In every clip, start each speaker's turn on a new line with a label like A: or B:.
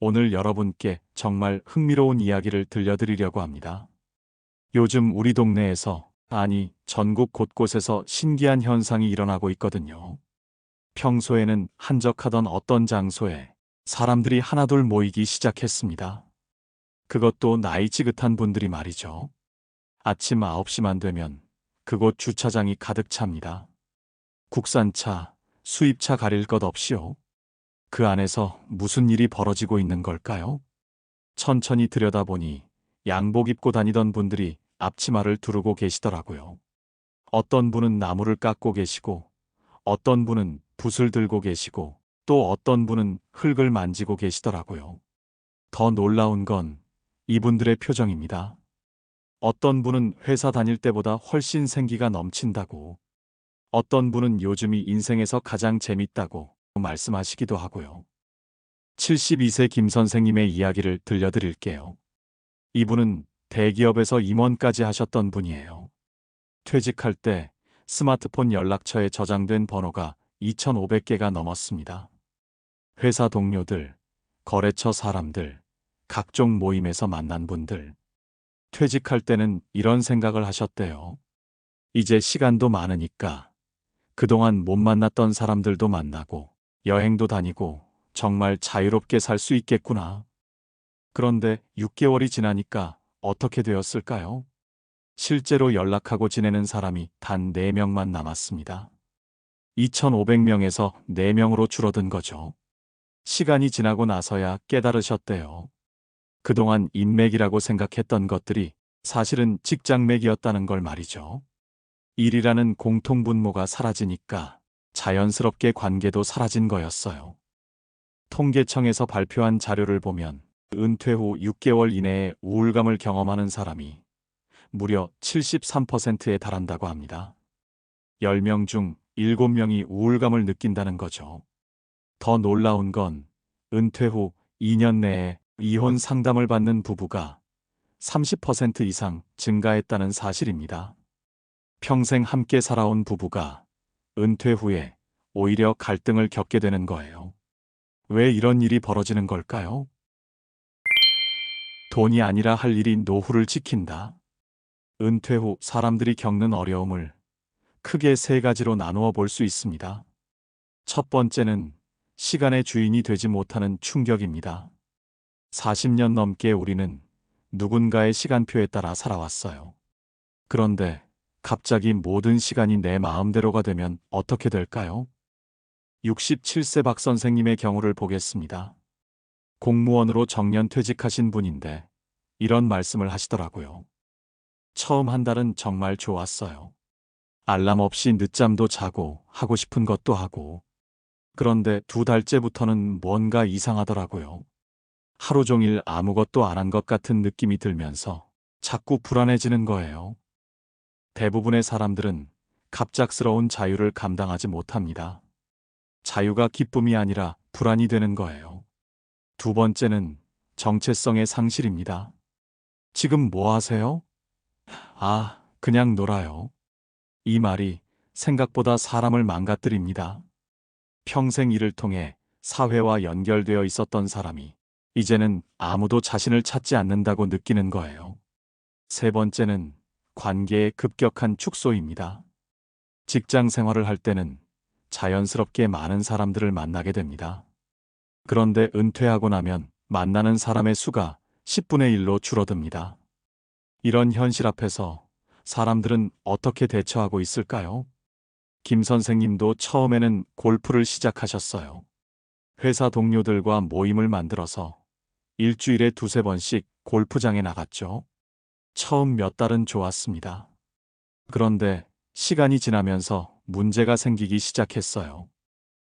A: 오늘 여러분께 정말 흥미로운 이야기를 들려드리려고 합니다. 요즘 우리 동네에서, 아니, 전국 곳곳에서 신기한 현상이 일어나고 있거든요. 평소에는 한적하던 어떤 장소에 사람들이 하나둘 모이기 시작했습니다. 그것도 나이 지긋한 분들이 말이죠. 아침 9시만 되면 그곳 주차장이 가득 찹니다. 국산차, 수입차 가릴 것 없이요. 그 안에서 무슨 일이 벌어지고 있는 걸까요? 천천히 들여다보니 양복 입고 다니던 분들이 앞치마를 두르고 계시더라고요. 어떤 분은 나무를 깎고 계시고, 어떤 분은 붓을 들고 계시고, 또 어떤 분은 흙을 만지고 계시더라고요. 더 놀라운 건 이분들의 표정입니다. 어떤 분은 회사 다닐 때보다 훨씬 생기가 넘친다고, 어떤 분은 요즘이 인생에서 가장 재밌다고 말씀하시기도 하고요. 72세 김 선생님의 이야기를 들려드릴게요. 이분은 대기업에서 임원까지 하셨던 분이에요. 퇴직할 때 스마트폰 연락처에 저장된 번호가 2,500개가 넘었습니다. 회사 동료들, 거래처 사람들, 각종 모임에서 만난 분들. 퇴직할 때는 이런 생각을 하셨대요. 이제 시간도 많으니까 그동안 못 만났던 사람들도 만나고 여행도 다니고 정말 자유롭게 살 수 있겠구나. 그런데 6개월이 지나니까 어떻게 되었을까요? 실제로 연락하고 지내는 사람이 단 4명만 남았습니다. 2,500명에서 4명으로 줄어든 거죠. 시간이 지나고 나서야 깨달으셨대요. 그동안 인맥이라고 생각했던 것들이 사실은 직장맥이었다는 걸 말이죠. 일이라는 공통분모가 사라지니까 자연스럽게 관계도 사라진 거였어요. 통계청에서 발표한 자료를 보면 은퇴 후 6개월 이내에 우울감을 경험하는 사람이 무려 73%에 달한다고 합니다. 10명 중 7명이 우울감을 느낀다는 거죠. 더 놀라운 건 은퇴 후 2년 내에 이혼 상담을 받는 부부가 30% 이상 증가했다는 사실입니다. 평생 함께 살아온 부부가 은퇴 후에 오히려 갈등을 겪게 되는 거예요. 왜 이런 일이 벌어지는 걸까요? 돈이 아니라 할 일이 노후를 지킨다. 은퇴 후 사람들이 겪는 어려움을 크게 3가지로 나누어 볼 수 있습니다. 첫 번째는 시간의 주인이 되지 못하는 충격입니다. 40년 넘게 우리는 누군가의 시간표에 따라 살아왔어요. 그런데 갑자기 모든 시간이 내 마음대로가 되면 어떻게 될까요? 67세 박 선생님의 경우를 보겠습니다. 공무원으로 정년 퇴직하신 분인데 이런 말씀을 하시더라고요. 처음 한 달은 정말 좋았어요. 알람 없이 늦잠도 자고 하고 싶은 것도 하고. 그런데 2달째부터는 뭔가 이상하더라고요. 하루 종일 아무것도 안 한 것 같은 느낌이 들면서 자꾸 불안해지는 거예요. 대부분의 사람들은 갑작스러운 자유를 감당하지 못합니다. 자유가 기쁨이 아니라 불안이 되는 거예요. 두 번째는 정체성의 상실입니다. 지금 뭐 하세요? 아, 그냥 놀아요. 이 말이 생각보다 사람을 망가뜨립니다. 평생 일을 통해 사회와 연결되어 있었던 사람이 이제는 아무도 자신을 찾지 않는다고 느끼는 거예요. 세 번째는 관계의 급격한 축소입니다. 직장 생활을 할 때는 자연스럽게 많은 사람들을 만나게 됩니다. 그런데 은퇴하고 나면 만나는 사람의 수가 10분의 1로 줄어듭니다. 이런 현실 앞에서 사람들은 어떻게 대처하고 있을까요? 김 선생님도 처음에는 골프를 시작하셨어요. 회사 동료들과 모임을 만들어서 일주일에 2~3번씩 골프장에 나갔죠. 처음 몇 달은 좋았습니다. 그런데 시간이 지나면서 문제가 생기기 시작했어요.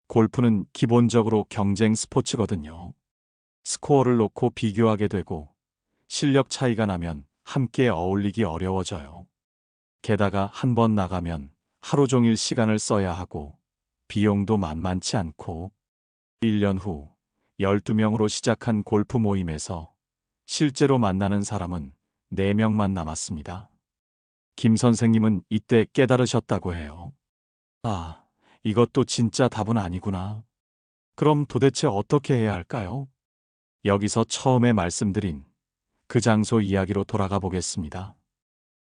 A: 골프는 기본적으로 경쟁 스포츠거든요. 스코어를 놓고 비교하게 되고 실력 차이가 나면 함께 어울리기 어려워져요. 게다가 한 번 나가면 하루 종일 시간을 써야 하고 비용도 만만치 않고 1년 후 12명으로 시작한 골프 모임에서 실제로 만나는 사람은 4명만 남았습니다. 김 선생님은 이때 깨달으셨다고 해요. 아, 이것도 진짜 답은 아니구나. 그럼 도대체 어떻게 해야 할까요? 여기서 처음에 말씀드린 그 장소 이야기로 돌아가 보겠습니다.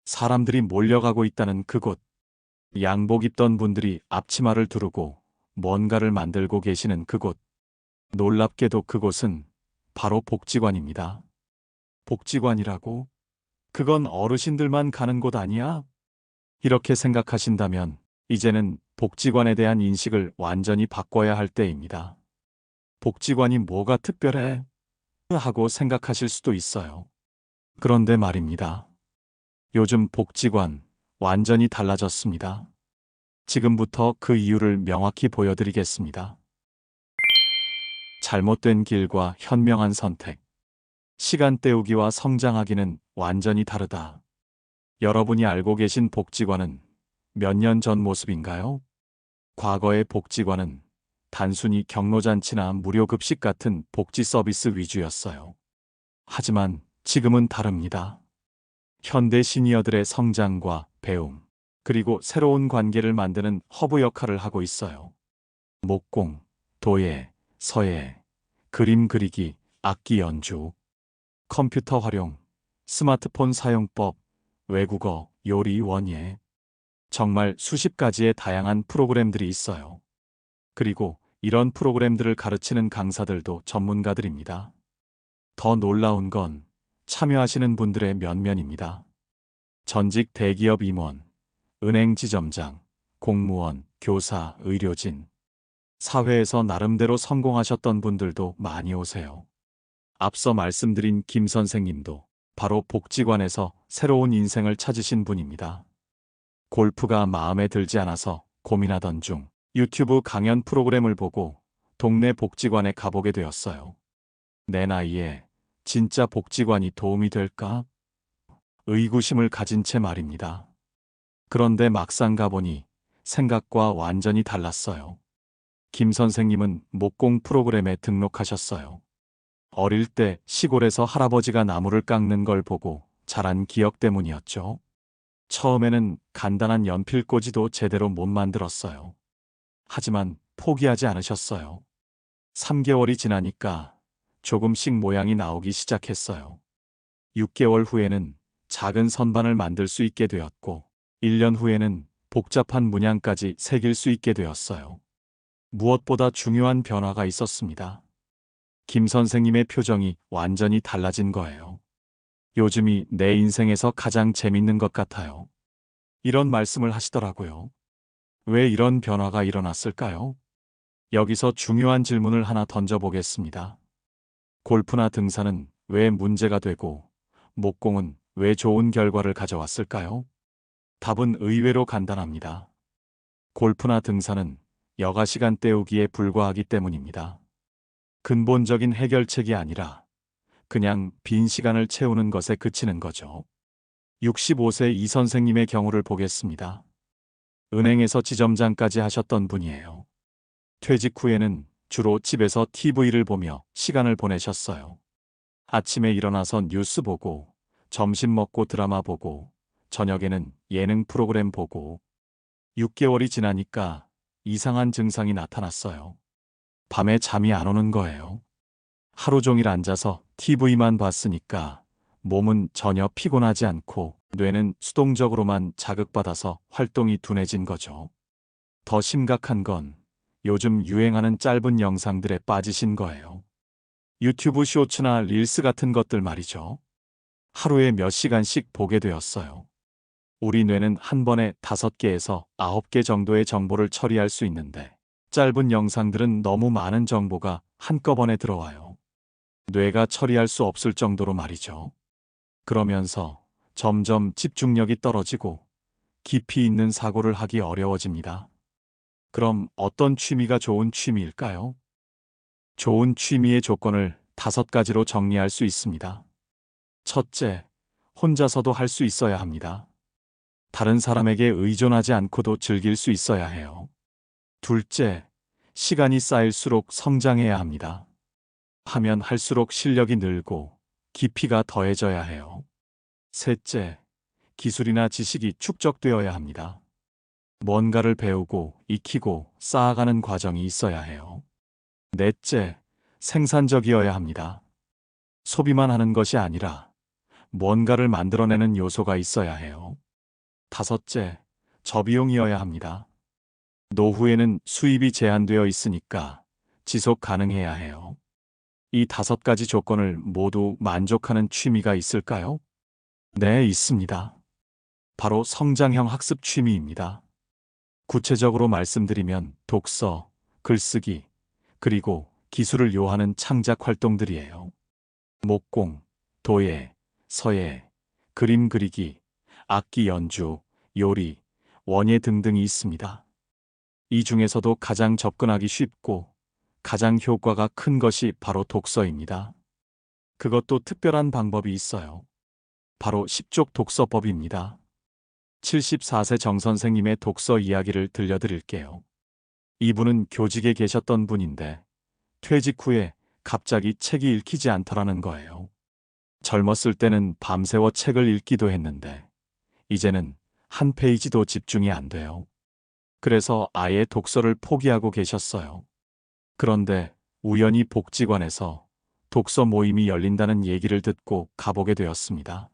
A: 사람들이 몰려가고 있다는 그곳. 양복 입던 분들이 앞치마를 두르고 뭔가를 만들고 계시는 그곳. 놀랍게도 그곳은 바로 복지관입니다. 복지관이라고? 그건 어르신들만 가는 곳 아니야? 이렇게 생각하신다면 이제는 복지관에 대한 인식을 완전히 바꿔야 할 때입니다. 복지관이 뭐가 특별해? 하고 생각하실 수도 있어요. 그런데 말입니다. 요즘 복지관 완전히 달라졌습니다. 지금부터 그 이유를 명확히 보여드리겠습니다. 잘못된 길과 현명한 선택. 시간 때우기와 성장하기는 완전히 다르다. 여러분이 알고 계신 복지관은 몇 년 전 모습인가요? 과거의 복지관은 단순히 경로잔치나 무료 급식 같은 복지 서비스 위주였어요. 하지만 지금은 다릅니다. 현대 시니어들의 성장과 배움, 그리고 새로운 관계를 만드는 허브 역할을 하고 있어요. 목공, 도예, 서예, 그림 그리기, 악기 연주, 컴퓨터 활용, 스마트폰 사용법, 외국어, 요리, 원예. 정말 수십 가지의 다양한 프로그램들이 있어요. 그리고 이런 프로그램들을 가르치는 강사들도 전문가들입니다. 더 놀라운 건 참여하시는 분들의 면면입니다. 전직 대기업 임원, 은행 지점장, 공무원, 교사, 의료진. 사회에서 나름대로 성공하셨던 분들도 많이 오세요. 앞서 말씀드린 김 선생님도 바로 복지관에서 새로운 인생을 찾으신 분입니다. 골프가 마음에 들지 않아서 고민하던 중 유튜브 강연 프로그램을 보고 동네 복지관에 가보게 되었어요. 내 나이에 진짜 복지관이 도움이 될까? 의구심을 가진 채 말입니다. 그런데 막상 가보니 생각과 완전히 달랐어요. 김 선생님은 목공 프로그램에 등록하셨어요. 어릴 때 시골에서 할아버지가 나무를 깎는 걸 보고 자란 기억 때문이었죠. 처음에는 간단한 연필꽂이도 제대로 못 만들었어요. 하지만 포기하지 않으셨어요. 3개월이 지나니까 조금씩 모양이 나오기 시작했어요. 6개월 후에는 작은 선반을 만들 수 있게 되었고, 1년 후에는 복잡한 문양까지 새길 수 있게 되었어요. 무엇보다 중요한 변화가 있었습니다. 김 선생님의 표정이 완전히 달라진 거예요. 요즘이 내 인생에서 가장 재밌는 것 같아요. 이런 말씀을 하시더라고요. 왜 이런 변화가 일어났을까요? 여기서 중요한 질문을 하나 던져보겠습니다. 골프나 등산은 왜 문제가 되고, 목공은 왜 좋은 결과를 가져왔을까요? 답은 의외로 간단합니다. 골프나 등산은 여가 시간 때우기에 불과하기 때문입니다. 근본적인 해결책이 아니라 그냥 빈 시간을 채우는 것에 그치는 거죠. 65세 이 선생님의 경우를 보겠습니다. 은행에서 지점장까지 하셨던 분이에요. 퇴직 후에는 주로 집에서 TV를 보며 시간을 보내셨어요. 아침에 일어나서 뉴스 보고, 점심 먹고 드라마 보고, 저녁에는 예능 프로그램 보고. 6개월이 지나니까 이상한 증상이 나타났어요. 밤에 잠이 안 오는 거예요. 하루 종일 앉아서 TV만 봤으니까 몸은 전혀 피곤하지 않고 뇌는 수동적으로만 자극받아서 활동이 둔해진 거죠. 더 심각한 건 요즘 유행하는 짧은 영상들에 빠지신 거예요. 유튜브 쇼츠나 릴스 같은 것들 말이죠. 하루에 몇 시간씩 보게 되었어요. 우리 뇌는 한 번에 5개에서 9개 정도의 정보를 처리할 수 있는데 짧은 영상들은 너무 많은 정보가 한꺼번에 들어와요. 뇌가 처리할 수 없을 정도로 말이죠. 그러면서 점점 집중력이 떨어지고 깊이 있는 사고를 하기 어려워집니다. 그럼 어떤 취미가 좋은 취미일까요? 좋은 취미의 조건을 5가지로 정리할 수 있습니다. 첫째, 혼자서도 할 수 있어야 합니다. 다른 사람에게 의존하지 않고도 즐길 수 있어야 해요. 둘째, 시간이 쌓일수록 성장해야 합니다. 하면 할수록 실력이 늘고 깊이가 더해져야 해요. 셋째, 기술이나 지식이 축적되어야 합니다. 뭔가를 배우고 익히고 쌓아가는 과정이 있어야 해요. 넷째, 생산적이어야 합니다. 소비만 하는 것이 아니라 뭔가를 만들어내는 요소가 있어야 해요. 다섯째, 저비용이어야 합니다. 노후에는 수입이 제한되어 있으니까 지속 가능해야 해요. 이 다섯 가지 조건을 모두 만족하는 취미가 있을까요? 네, 있습니다. 바로 성장형 학습 취미입니다. 구체적으로 말씀드리면 독서, 글쓰기, 그리고 기술을 요하는 창작 활동들이에요. 목공, 도예, 서예, 그림 그리기, 악기 연주, 요리, 원예 등등이 있습니다. 이 중에서도 가장 접근하기 쉽고 가장 효과가 큰 것이 바로 독서입니다. 그것도 특별한 방법이 있어요. 바로 10족 독서법입니다. 74세 정 선생님의 독서 이야기를 들려드릴게요. 이분은 교직에 계셨던 분인데 퇴직 후에 갑자기 책이 읽히지 않더라는 거예요. 젊었을 때는 밤새워 책을 읽기도 했는데 이제는 한 페이지도 집중이 안 돼요. 그래서 아예 독서를 포기하고 계셨어요. 그런데 우연히 복지관에서 독서 모임이 열린다는 얘기를 듣고 가보게 되었습니다.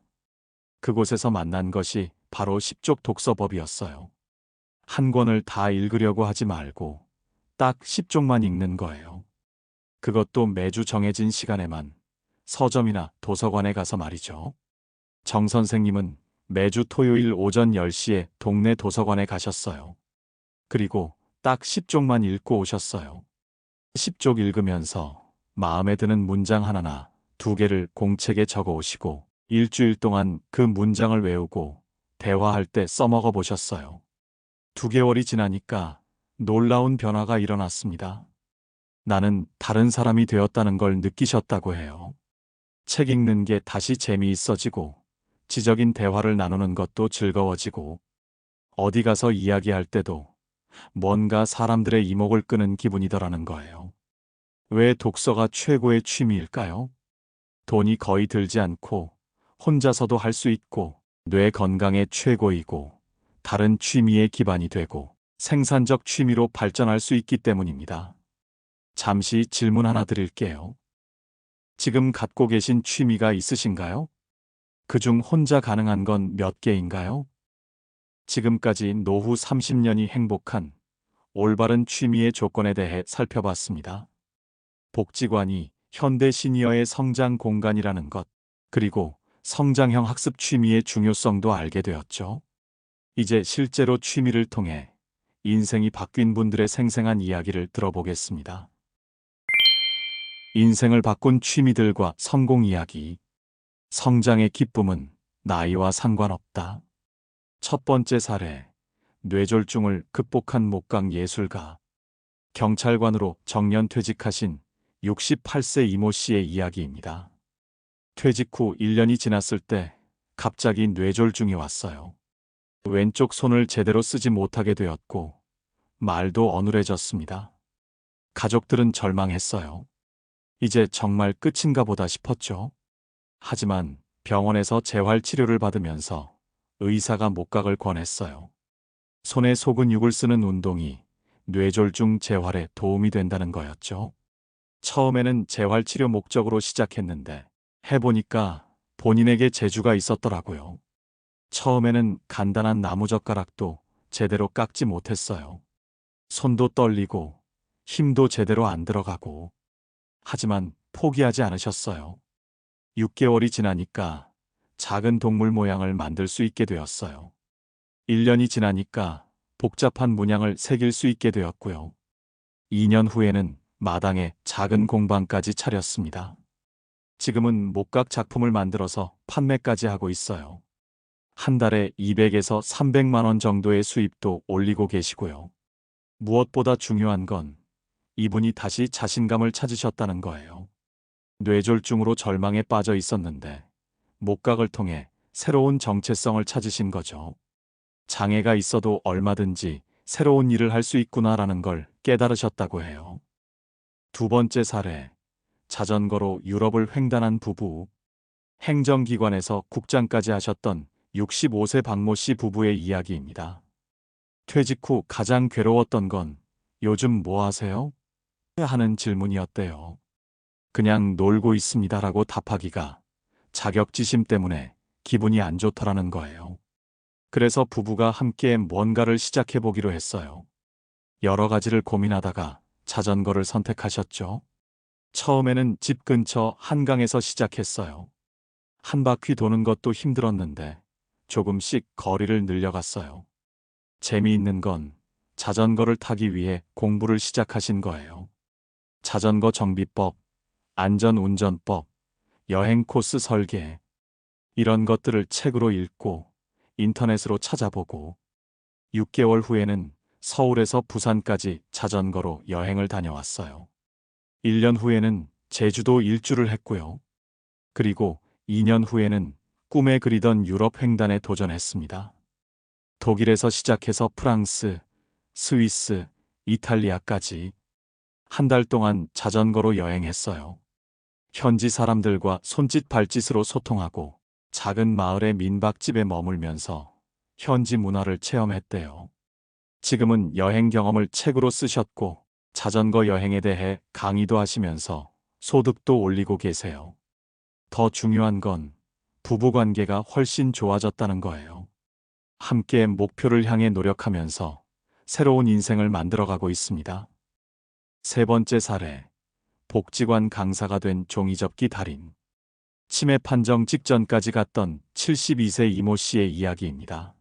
A: 그곳에서 만난 것이 바로 10족 독서법이었어요. 한 권을 다 읽으려고 하지 말고 딱 10쪽만 읽는 거예요. 그것도 매주 정해진 시간에만 서점이나 도서관에 가서 말이죠. 정 선생님은 매주 토요일 오전 10시에 동네 도서관에 가셨어요. 그리고 딱 10쪽만 읽고 오셨어요. 10쪽 읽으면서 마음에 드는 문장 하나나 두 개를 공책에 적어 오시고 일주일 동안 그 문장을 외우고 대화할 때 써먹어 보셨어요. 2개월이 지나니까 놀라운 변화가 일어났습니다. 나는 다른 사람이 되었다는 걸 느끼셨다고 해요. 책 읽는 게 다시 재미있어지고, 지적인 대화를 나누는 것도 즐거워지고, 어디 가서 이야기할 때도 뭔가 사람들의 이목을 끄는 기분이더라는 거예요. 왜 독서가 최고의 취미일까요? 돈이 거의 들지 않고, 혼자서도 할 수 있고, 뇌 건강에 최고이고, 다른 취미의 기반이 되고, 생산적 취미로 발전할 수 있기 때문입니다. 잠시 질문 하나 드릴게요. 지금 갖고 계신 취미가 있으신가요? 그중 혼자 가능한 건 몇 개인가요? 지금까지 노후 30년이 행복한 올바른 취미의 조건에 대해 살펴봤습니다. 복지관이 현대 시니어의 성장 공간이라는 것, 그리고 성장형 학습 취미의 중요성도 알게 되었죠. 이제 실제로 취미를 통해 인생이 바뀐 분들의 생생한 이야기를 들어보겠습니다. 인생을 바꾼 취미들과 성공 이야기. 성장의 기쁨은 나이와 상관없다. 첫 번째 사례. 뇌졸중을 극복한 목강 예술가. 경찰관으로 정년 퇴직하신 68세 이모 씨의 이야기입니다. 퇴직 후 1년이 지났을 때 갑자기 뇌졸중이 왔어요. 왼쪽 손을 제대로 쓰지 못하게 되었고 말도 어눌해졌습니다. 가족들은 절망했어요. 이제 정말 끝인가 보다 싶었죠. 하지만 병원에서 재활치료를 받으면서 의사가 목각을 권했어요. 손에 소근육을 쓰는 운동이 뇌졸중 재활에 도움이 된다는 거였죠. 처음에는 재활치료 목적으로 시작했는데 해보니까 본인에게 재주가 있었더라고요. 처음에는 간단한 나무젓가락도 제대로 깎지 못했어요. 손도 떨리고 힘도 제대로 안 들어가고. 하지만 포기하지 않으셨어요. 6개월이 지나니까 작은 동물 모양을 만들 수 있게 되었어요. 1년이 지나니까 복잡한 문양을 새길 수 있게 되었고요. 2년 후에는 마당에 작은 공방까지 차렸습니다. 지금은 목각 작품을 만들어서 판매까지 하고 있어요. 한 달에 200에서 300만 원 정도의 수입도 올리고 계시고요. 무엇보다 중요한 건 이분이 다시 자신감을 찾으셨다는 거예요. 뇌졸중으로 절망에 빠져 있었는데 목각을 통해 새로운 정체성을 찾으신 거죠. 장애가 있어도 얼마든지 새로운 일을 할 수 있구나라는 걸 깨달으셨다고 해요. 두 번째 사례. 자전거로 유럽을 횡단한 부부. 행정기관에서 국장까지 하셨던 65세 박모 씨 부부의 이야기입니다. 퇴직 후 가장 괴로웠던 건 요즘 뭐 하세요? 하는 질문이었대요. 그냥 놀고 있습니다라고 답하기가 자격지심 때문에 기분이 안 좋더라는 거예요. 그래서 부부가 함께 뭔가를 시작해 보기로 했어요. 여러 가지를 고민하다가 자전거를 선택하셨죠. 처음에는 집 근처 한강에서 시작했어요. 한 바퀴 도는 것도 힘들었는데 조금씩 거리를 늘려갔어요. 재미있는 건 자전거를 타기 위해 공부를 시작하신 거예요. 자전거 정비법, 안전운전법, 여행 코스 설계, 이런 것들을 책으로 읽고 인터넷으로 찾아보고 6개월 후에는 서울에서 부산까지 자전거로 여행을 다녀왔어요. 1년 후에는 제주도 일주를 했고요. 그리고 2년 후에는 꿈에 그리던 유럽 횡단에 도전했습니다. 독일에서 시작해서 프랑스, 스위스, 이탈리아까지 한 달 동안 자전거로 여행했어요. 현지 사람들과 손짓 발짓으로 소통하고 작은 마을의 민박집에 머물면서 현지 문화를 체험했대요. 지금은 여행 경험을 책으로 쓰셨고 자전거 여행에 대해 강의도 하시면서 소득도 올리고 계세요. 더 중요한 건 부부 관계가 훨씬 좋아졌다는 거예요. 함께 목표를 향해 노력하면서 새로운 인생을 만들어가고 있습니다. 세 번째 사례, 복지관 강사가 된 종이접기 달인. 치매 판정 직전까지 갔던 72세 이모 씨의 이야기입니다.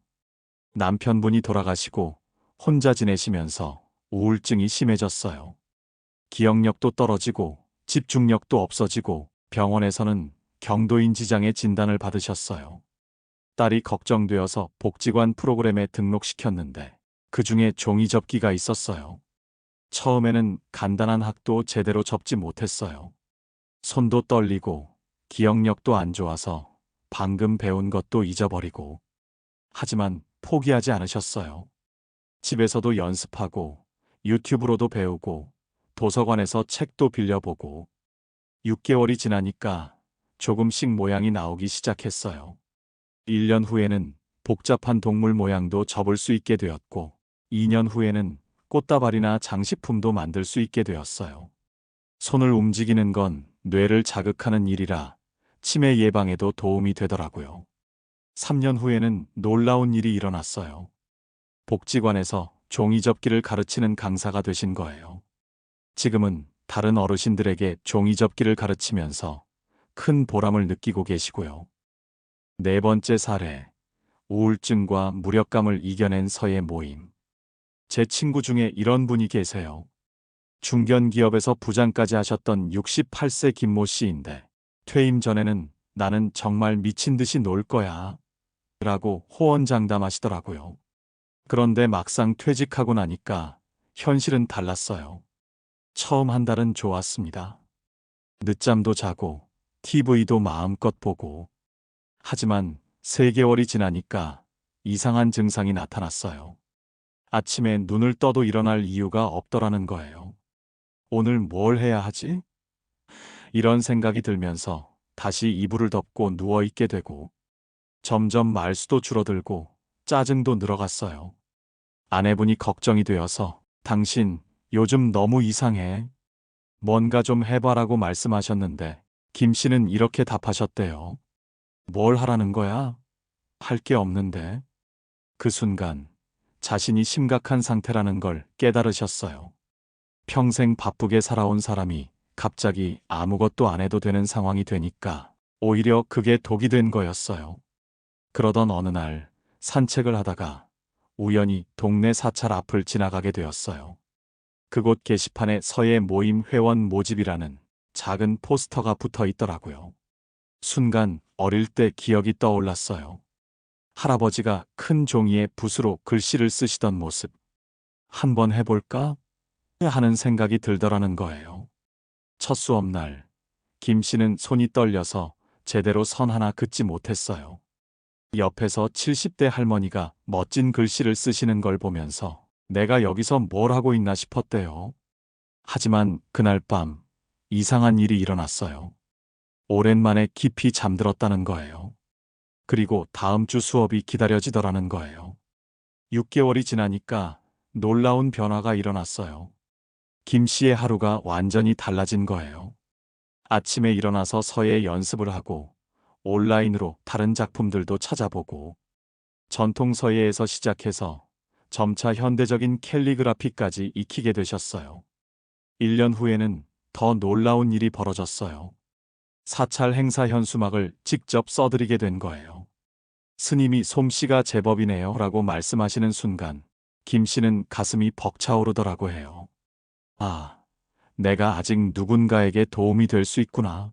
A: 남편분이 돌아가시고 혼자 지내시면서 우울증이 심해졌어요. 기억력도 떨어지고 집중력도 없어지고 병원에서는 경도인 지장의 진단을 받으셨어요. 딸이 걱정되어서 복지관 프로그램에 등록시켰는데 그 중에 종이접기가 있었어요. 처음에는 간단한 학도 제대로 접지 못했어요. 손도 떨리고 기억력도 안 좋아서 방금 배운 것도 잊어버리고. 하지만 포기하지 않으셨어요. 집에서도 연습하고 유튜브로도 배우고 도서관에서 책도 빌려보고 6개월이 지나니까 조금씩 모양이 나오기 시작했어요. 1년 후에는 복잡한 동물 모양도 접을 수 있게 되었고 2년 후에는 꽃다발이나 장식품도 만들 수 있게 되었어요. 손을 움직이는 건 뇌를 자극하는 일이라 치매 예방에도 도움이 되더라고요. 3년 후에는 놀라운 일이 일어났어요. 복지관에서 종이접기를 가르치는 강사가 되신 거예요. 지금은 다른 어르신들에게 종이접기를 가르치면서 큰 보람을 느끼고 계시고요. 네 번째 사례, 우울증과 무력감을 이겨낸 서예 모임. 제 친구 중에 이런 분이 계세요. 중견기업에서 부장까지 하셨던 68세 김모 씨인데 퇴임 전에는 나는 정말 미친 듯이 놀 거야 라고 호언장담하시더라고요. 그런데 막상 퇴직하고 나니까 현실은 달랐어요. 처음 한 달은 좋았습니다. 늦잠도 자고 TV도 마음껏 보고. 하지만 3개월이 지나니까 이상한 증상이 나타났어요. 아침에 눈을 떠도 일어날 이유가 없더라는 거예요. 오늘 뭘 해야 하지? 이런 생각이 들면서 다시 이불을 덮고 누워있게 되고 점점 말수도 줄어들고 짜증도 늘어갔어요. 아내분이 걱정이 되어서 당신 요즘 너무 이상해. 뭔가 좀 해봐라고 말씀하셨는데 김 씨는 이렇게 답하셨대요. 뭘 하라는 거야? 할 게 없는데. 그 순간 자신이 심각한 상태라는 걸 깨달으셨어요. 평생 바쁘게 살아온 사람이 갑자기 아무것도 안 해도 되는 상황이 되니까 오히려 그게 독이 된 거였어요. 그러던 어느 날 산책을 하다가 우연히 동네 사찰 앞을 지나가게 되었어요. 그곳 게시판에 서예 모임 회원 모집이라는 작은 포스터가 붙어 있더라고요. 순간 어릴 때 기억이 떠올랐어요. 할아버지가 큰 종이에 붓으로 글씨를 쓰시던 모습. 한번 해볼까? 하는 생각이 들더라는 거예요. 첫 수업날, 김 씨는 손이 떨려서 제대로 선 하나 긋지 못했어요. 옆에서 70대 할머니가 멋진 글씨를 쓰시는 걸 보면서 내가 여기서 뭘 하고 있나 싶었대요. 하지만 그날 밤 이상한 일이 일어났어요. 오랜만에 깊이 잠들었다는 거예요. 그리고 다음 주 수업이 기다려지더라는 거예요. 6개월이 지나니까 놀라운 변화가 일어났어요. 김 씨의 하루가 완전히 달라진 거예요. 아침에 일어나서 서예 연습을 하고 온라인으로 다른 작품들도 찾아보고 전통 서예에서 시작해서 점차 현대적인 캘리그라피까지 익히게 되셨어요. 1년 후에는 더 놀라운 일이 벌어졌어요. 사찰 행사 현수막을 직접 써드리게 된 거예요. 스님이 솜씨가 제법이네요 라고 말씀하시는 순간 김 씨는 가슴이 벅차오르더라고 해요. 아, 내가 아직 누군가에게 도움이 될 수 있구나.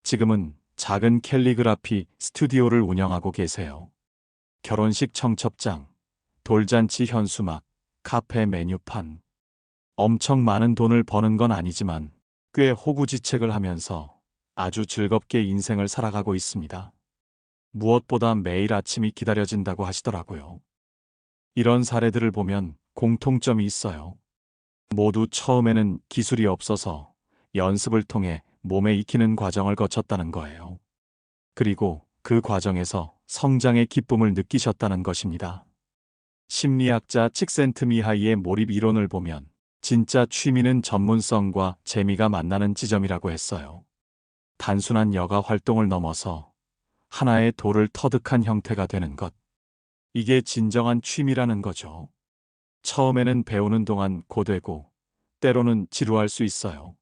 A: 지금은 작은 캘리그라피 스튜디오를 운영하고 계세요. 결혼식 청첩장, 돌잔치 현수막, 카페 메뉴판. 엄청 많은 돈을 버는 건 아니지만 꽤 호구지책을 하면서 아주 즐겁게 인생을 살아가고 있습니다. 무엇보다 매일 아침이 기다려진다고 하시더라고요. 이런 사례들을 보면 공통점이 있어요. 모두 처음에는 기술이 없어서 연습을 통해 몸에 익히는 과정을 거쳤다는 거예요. 그리고 그 과정에서 성장의 기쁨을 느끼셨다는 것입니다. 심리학자 칙센트미하이의 몰입 이론을 보면 진짜 취미는 전문성과 재미가 만나는 지점이라고 했어요. 단순한 여가 활동을 넘어서 하나의 돌을 터득한 형태가 되는 것. 이게 진정한 취미라는 거죠. 처음에는 배우는 동안 고되고 때로는 지루할 수 있어요.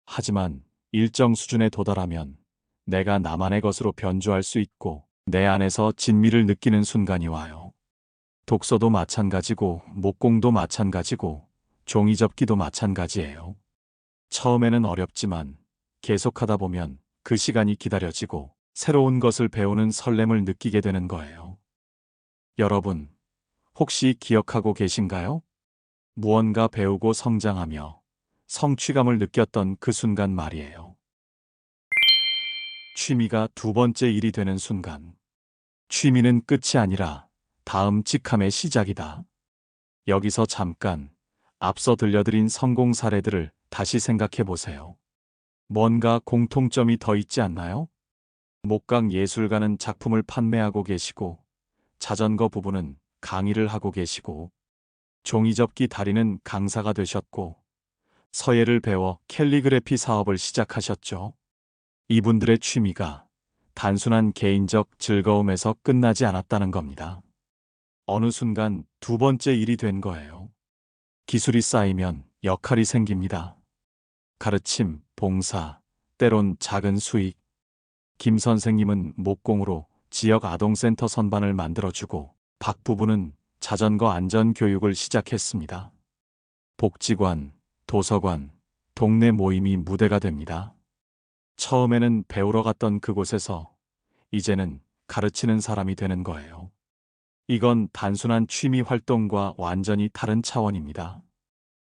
A: 하지만 일정 수준에 도달하면 내가 나만의 것으로 변주할 수 있고 내 안에서 진미를 느끼는 순간이 와요. 독서도 마찬가지고 목공도 마찬가지고 종이접기도 마찬가지예요. 처음에는 어렵지만 계속하다 보면 그 시간이 기다려지고 새로운 것을 배우는 설렘을 느끼게 되는 거예요. 여러분, 혹시 기억하고 계신가요? 무언가 배우고 성장하며 성취감을 느꼈던 그 순간 말이에요. 취미가 두 번째 일이 되는 순간. 취미는 끝이 아니라 다음 직함의 시작이다. 여기서 잠깐 앞서 들려드린 성공 사례들을 다시 생각해 보세요. 뭔가 공통점이 더 있지 않나요? 목각 예술가는 작품을 판매하고 계시고, 자전거 부부는 강의를 하고 계시고, 종이접기 달인은 강사가 되셨고, 서예를 배워 캘리그래피 사업을 시작하셨죠. 이분들의 취미가 단순한 개인적 즐거움에서 끝나지 않았다는 겁니다. 어느 순간 두 번째 일이 된 거예요. 기술이 쌓이면 역할이 생깁니다. 가르침, 봉사, 때론 작은 수익. 김 선생님은 목공으로 지역 아동센터 선반을 만들어주고 박 부부는 자전거 안전 교육을 시작했습니다. 복지관, 도서관, 동네 모임이 무대가 됩니다. 처음에는 배우러 갔던 그곳에서 이제는 가르치는 사람이 되는 거예요. 이건 단순한 취미 활동과 완전히 다른 차원입니다.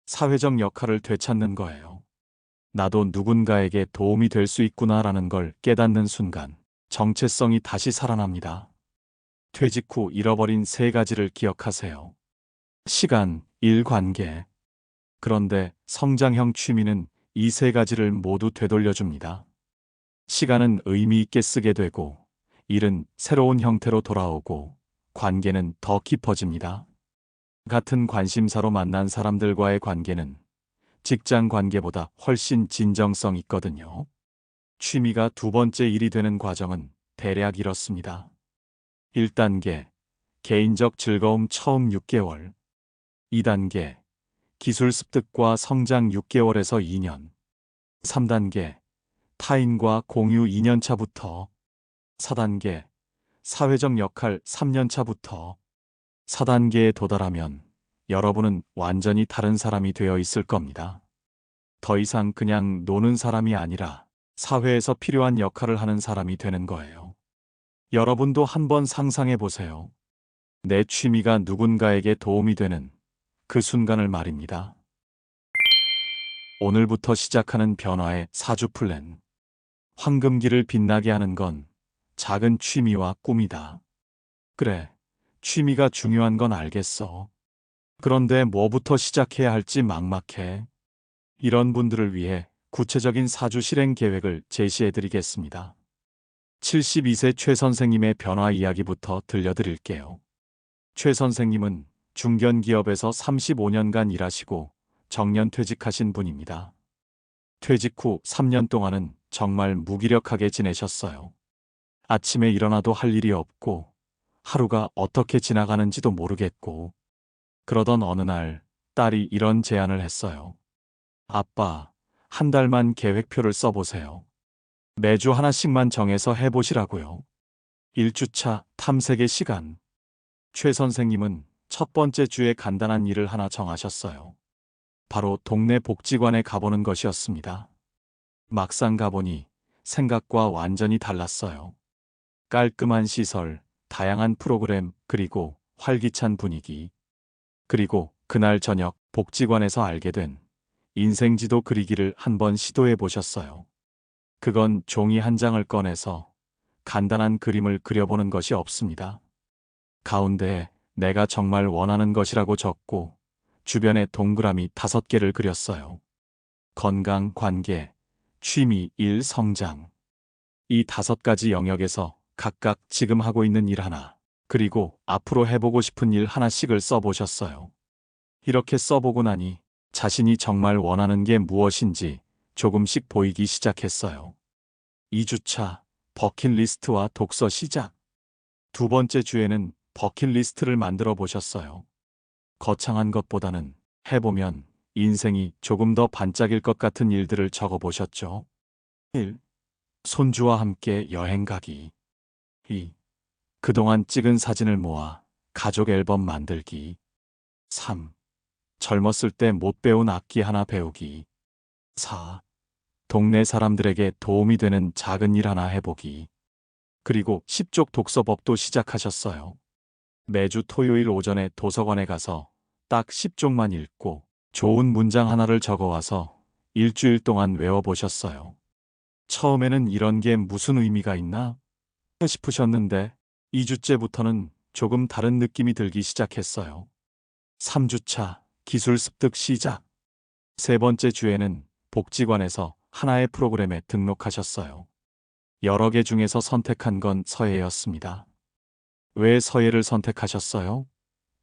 A: 사회적 역할을 되찾는 거예요. 나도 누군가에게 도움이 될 수 있구나라는 걸 깨닫는 순간 정체성이 다시 살아납니다. 퇴직 후 잃어버린 세 가지를 기억하세요. 시간, 일, 관계. 그런데 성장형 취미는 이 세 가지를 모두 되돌려줍니다. 시간은 의미 있게 쓰게 되고, 일은 새로운 형태로 돌아오고, 관계는 더 깊어집니다. 같은 관심사로 만난 사람들과의 관계는 직장 관계보다 훨씬 진정성 있거든요. 취미가 두 번째 일이 되는 과정은 대략 이렇습니다. 1단계, 개인적 즐거움 처음 6개월. 2단계, 기술 습득과 성장 6개월에서 2년. 3단계, 타인과 공유 2년 차부터. 4단계, 사회적 역할 3년 차부터. 4단계에 도달하면 여러분은 완전히 다른 사람이 되어 있을 겁니다. 더 이상 그냥 노는 사람이 아니라 사회에서 필요한 역할을 하는 사람이 되는 거예요. 여러분도 한번 상상해 보세요. 내 취미가 누군가에게 도움이 되는 그 순간을 말입니다. 오늘부터 시작하는 변화의 4주 플랜. 황금기를 빛나게 하는 건 작은 취미와 꿈이다. 그래, 취미가 중요한 건 알겠어. 그런데 뭐부터 시작해야 할지 막막해. 이런 분들을 위해 구체적인 4주 실행 계획을 제시해 드리겠습니다. 72세 최 선생님의 변화 이야기부터 들려드릴게요. 최 선생님은 중견기업에서 35년간 일하시고 정년퇴직하신 분입니다. 퇴직 후 3년 동안은 정말 무기력하게 지내셨어요. 아침에 일어나도 할 일이 없고 하루가 어떻게 지나가는지도 모르겠고 그러던 어느 날 딸이 이런 제안을 했어요. 아빠, 한 달만 계획표를 써보세요. 매주 하나씩만 정해서 해보시라고요. 1주차 탐색의 시간. 최 선생님은 첫 번째 주에 간단한 일을 하나 정하셨어요. 바로 동네 복지관에 가보는 것이었습니다. 막상 가보니 생각과 완전히 달랐어요. 깔끔한 시설, 다양한 프로그램, 그리고 활기찬 분위기. 그리고 그날 저녁 복지관에서 알게 된 인생지도 그리기를 한번 시도해 보셨어요. 그건 종이 한 장을 꺼내서 간단한 그림을 그려보는 것이 없습니다. 가운데에 내가 정말 원하는 것이라고 적고 주변에 동그라미 5개를 그렸어요. 건강, 관계, 취미, 일, 성장. 이 5가지 영역에서 각각 지금 하고 있는 일 하나, 그리고 앞으로 해보고 싶은 일 하나씩을 써보셨어요. 이렇게 써보고 나니 자신이 정말 원하는 게 무엇인지 조금씩 보이기 시작했어요. 2주차 버킷리스트와 독서 시작. 두 번째 주에는 버킷리스트를 만들어 보셨어요. 거창한 것보다는 해보면 인생이 조금 더 반짝일 것 같은 일들을 적어 보셨죠. 1. 손주와 함께 여행 가기. 2. 그동안 찍은 사진을 모아 가족 앨범 만들기. 3. 젊었을 때 못 배운 악기 하나 배우기. 4. 동네 사람들에게 도움이 되는 작은 일 하나 해보기. 그리고 10쪽 독서법도 시작하셨어요. 매주 토요일 오전에 도서관에 가서 딱 10쪽만 읽고 좋은 문장 하나를 적어와서 일주일 동안 외워보셨어요. 처음에는 이런 게 무슨 의미가 있나 싶으셨는데 2주째부터는 조금 다른 느낌이 들기 시작했어요. 3주차 기술 습득 시작. 세 번째 주에는 복지관에서 하나의 프로그램에 등록하셨어요. 여러 개 중에서 선택한 건 서예였습니다. 왜 서예를 선택하셨어요?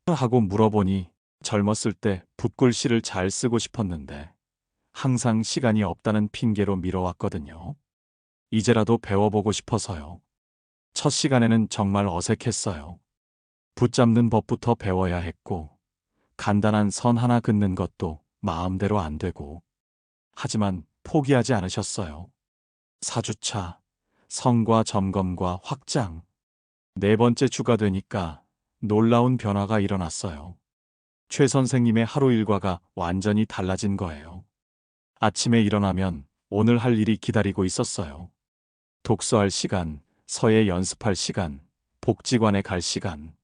A: 하고 물어보니 젊었을 때 붓글씨를 잘 쓰고 싶었는데 항상 시간이 없다는 핑계로 미뤄왔거든요. 이제라도 배워보고 싶어서요. 첫 시간에는 정말 어색했어요. 붙잡는 법부터 배워야 했고 간단한 선 하나 긋는 것도 마음대로 안 되고 하지만 포기하지 않으셨어요. 4주차 성과 점검과 확장. 네 번째 주가 되니까 놀라운 변화가 일어났어요. 최 선생님의 하루 일과가 완전히 달라진 거예요. 아침에 일어나면 오늘 할 일이 기다리고 있었어요. 독서할 시간, 서예 연습할 시간, 복지관에 갈 시간.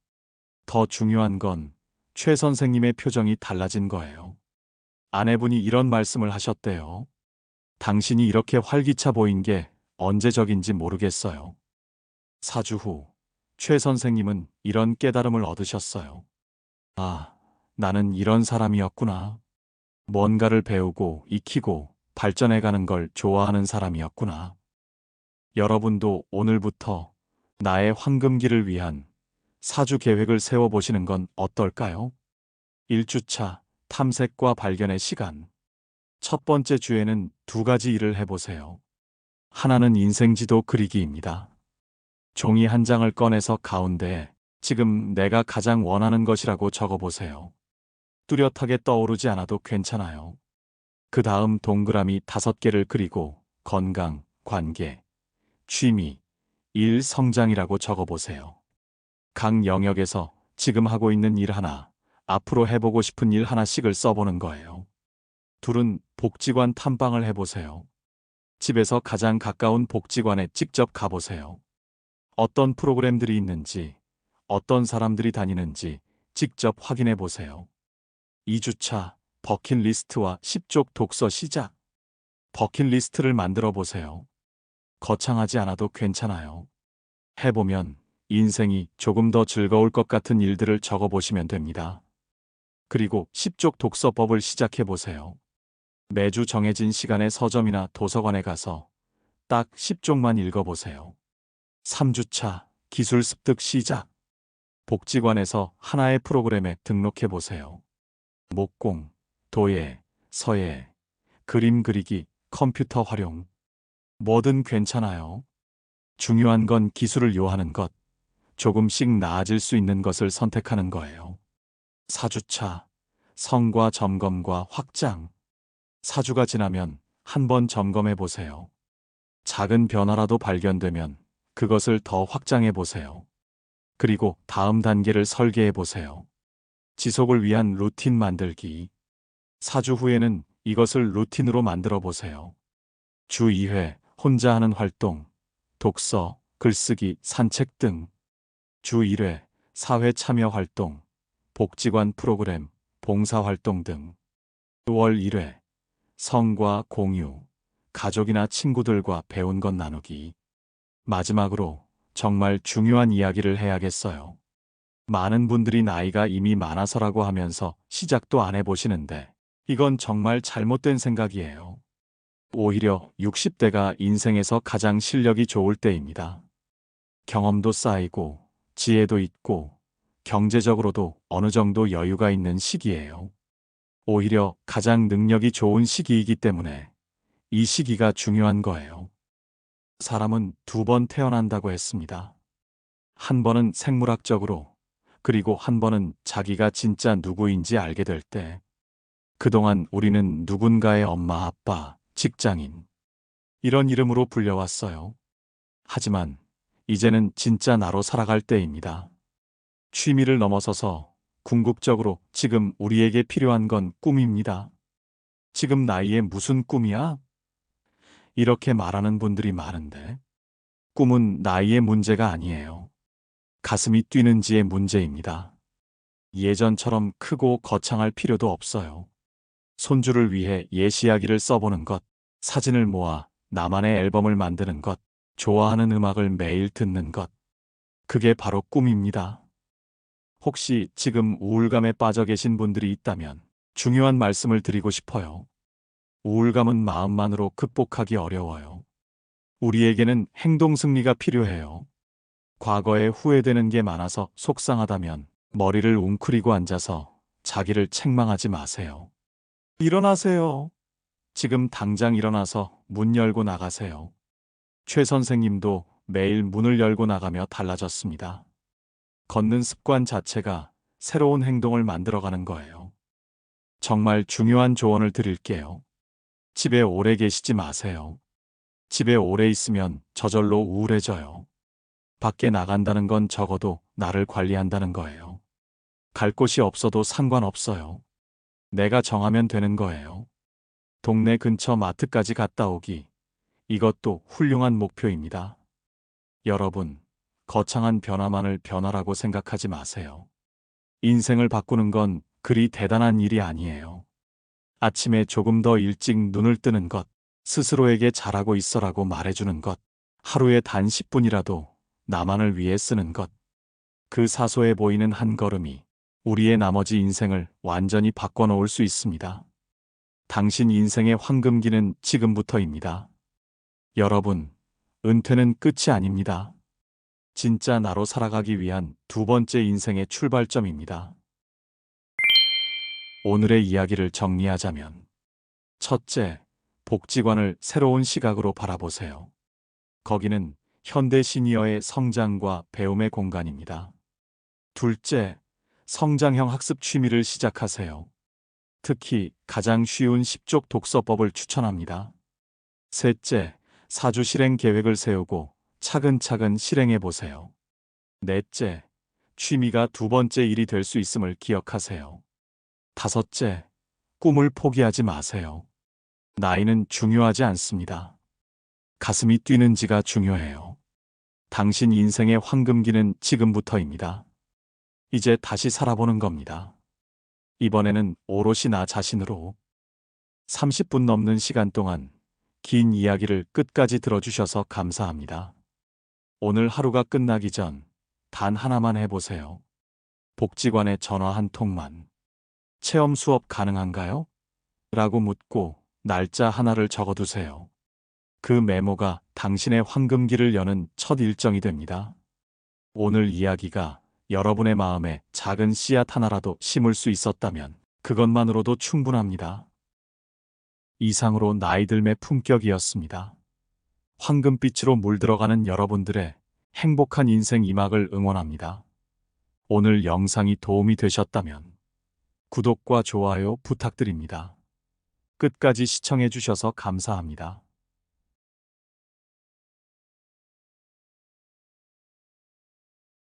A: 더 중요한 건 최 선생님의 표정이 달라진 거예요. 아내분이 이런 말씀을 하셨대요. 당신이 이렇게 활기차 보인 게 언제적인지 모르겠어요. 4주 후, 최 선생님은 이런 깨달음을 얻으셨어요. 아, 나는 이런 사람이었구나. 뭔가를 배우고 익히고 발전해가는 걸 좋아하는 사람이었구나. 여러분도 오늘부터 나의 황금기를 위한 4주 계획을 세워보시는 건 어떨까요? 1주차 탐색과 발견의 시간. 첫 번째 주에는 2가지 일을 해보세요. 하나는 인생지도 그리기입니다. 종이 한 장을 꺼내서 가운데에 지금 내가 가장 원하는 것이라고 적어보세요. 뚜렷하게 떠오르지 않아도 괜찮아요. 그 다음 동그라미 5개를 그리고 건강, 관계, 취미, 일, 성장이라고 적어보세요. 각 영역에서 지금 하고 있는 일 하나, 앞으로 해보고 싶은 일 하나씩을 써보는 거예요. 둘은 복지관 탐방을 해보세요. 집에서 가장 가까운 복지관에 직접 가보세요. 어떤 프로그램들이 있는지, 어떤 사람들이 다니는지 직접 확인해 보세요. 2주차 버킷리스트와 10쪽 독서 시작. 버킷리스트를 만들어 보세요. 거창하지 않아도 괜찮아요. 해보면 인생이 조금 더 즐거울 것 같은 일들을 적어보시면 됩니다. 그리고 10쪽 독서법을 시작해 보세요. 매주 정해진 시간에 서점이나 도서관에 가서 딱 10쪽만 읽어보세요. 3주차 기술 습득 시작. 복지관에서 하나의 프로그램에 등록해 보세요. 목공, 도예, 서예, 그림 그리기, 컴퓨터 활용. 뭐든 괜찮아요. 중요한 건 기술을 요하는 것, 조금씩 나아질 수 있는 것을 선택하는 거예요. 4주차, 성과 점검과 확장. 4주가 지나면 한번 점검해 보세요. 작은 변화라도 발견되면 그것을 더 확장해 보세요. 그리고 다음 단계를 설계해 보세요. 지속을 위한 루틴 만들기. 4주 후에는 이것을 루틴으로 만들어 보세요. 주 2회 혼자 하는 활동, 독서, 글쓰기, 산책 등. 주 1회 사회 참여 활동, 복지관 프로그램, 봉사활동 등. 월 1회 성과 공유, 가족이나 친구들과 배운 것 나누기. 마지막으로 정말 중요한 이야기를 해야겠어요. 많은 분들이 나이가 이미 많아서라고 하면서 시작도 안 해보시는데 이건 정말 잘못된 생각이에요. 오히려 60대가 인생에서 가장 실력이 좋을 때입니다. 경험도 쌓이고 지혜도 있고 경제적으로도 어느 정도 여유가 있는 시기예요. 오히려 가장 능력이 좋은 시기이기 때문에 이 시기가 중요한 거예요. 사람은 2번 태어난다고 했습니다. 한 번은 생물학적으로, 그리고 한 번은 자기가 진짜 누구인지 알게 될 때. 그동안 우리는 누군가의 엄마, 아빠, 직장인, 이런 이름으로 불려왔어요. 하지만 이제는 진짜 나로 살아갈 때입니다. 취미를 넘어서서 궁극적으로 지금 우리에게 필요한 건 꿈입니다. 지금 나이에 무슨 꿈이야? 이렇게 말하는 분들이 많은데, 꿈은 나이의 문제가 아니에요. 가슴이 뛰는지의 문제입니다. 예전처럼 크고 거창할 필요도 없어요. 손주를 위해 예시야기를 써보는 것, 사진을 모아 나만의 앨범을 만드는 것, 좋아하는 음악을 매일 듣는 것. 그게 바로 꿈입니다. 혹시 지금 우울감에 빠져 계신 분들이 있다면 중요한 말씀을 드리고 싶어요. 우울감은 마음만으로 극복하기 어려워요. 우리에게는 행동 승리가 필요해요. 과거에 후회되는 게 많아서 속상하다면 머리를 웅크리고 앉아서 자기를 책망하지 마세요. 일어나세요. 지금 당장 일어나서 문 열고 나가세요. 최 선생님도 매일 문을 열고 나가며 달라졌습니다. 걷는 습관 자체가 새로운 행동을 만들어가는 거예요. 정말 중요한 조언을 드릴게요. 집에 오래 계시지 마세요. 집에 오래 있으면 저절로 우울해져요. 밖에 나간다는 건 적어도 나를 관리한다는 거예요. 갈 곳이 없어도 상관없어요. 내가 정하면 되는 거예요. 동네 근처 마트까지 갔다 오기. 이것도 훌륭한 목표입니다. 여러분, 거창한 변화만을 변화라고 생각하지 마세요. 인생을 바꾸는 건 그리 대단한 일이 아니에요. 아침에 조금 더 일찍 눈을 뜨는 것, 스스로에게 잘하고 있어라고 말해주는 것, 하루에 단 10분이라도 나만을 위해 쓰는 것. 그 사소해 보이는 한 걸음이 우리의 나머지 인생을 완전히 바꿔놓을 수 있습니다. 당신 인생의 황금기는 지금부터입니다. 여러분, 은퇴는 끝이 아닙니다. 진짜 나로 살아가기 위한 2번째 인생의 출발점입니다. 오늘의 이야기를 정리하자면, 첫째, 복지관을 새로운 시각으로 바라보세요. 거기는 현대 시니어의 성장과 배움의 공간입니다. 둘째, 성장형 학습 취미를 시작하세요. 특히 가장 쉬운 10족 독서법을 추천합니다. 셋째, 4주 실행 계획을 세우고 차근차근 실행해 보세요. 넷째, 취미가 2번째 일이 될 수 있음을 기억하세요. 다섯째, 꿈을 포기하지 마세요. 나이는 중요하지 않습니다. 가슴이 뛰는지가 중요해요. 당신 인생의 황금기는 지금부터입니다. 이제 다시 살아보는 겁니다. 이번에는 오롯이 나 자신으로. 30분 넘는 시간 동안 긴 이야기를 끝까지 들어주셔서 감사합니다. 오늘 하루가 끝나기 전 단 하나만 해보세요. 복지관에 전화 한 통만. 체험 수업 가능한가요? 라고 묻고 날짜 하나를 적어두세요. 그 메모가 당신의 황금기를 여는 첫 일정이 됩니다. 오늘 이야기가 여러분의 마음에 작은 씨앗 하나라도 심을 수 있었다면 그것만으로도 충분합니다. 이상으로 나이들매 품격이었습니다. 황금빛으로 물들어가는 여러분들의 행복한 인생 이막을 응원합니다. 오늘 영상이 도움이 되셨다면 구독과 좋아요 부탁드립니다. 끝까지 시청해 주셔서 감사합니다.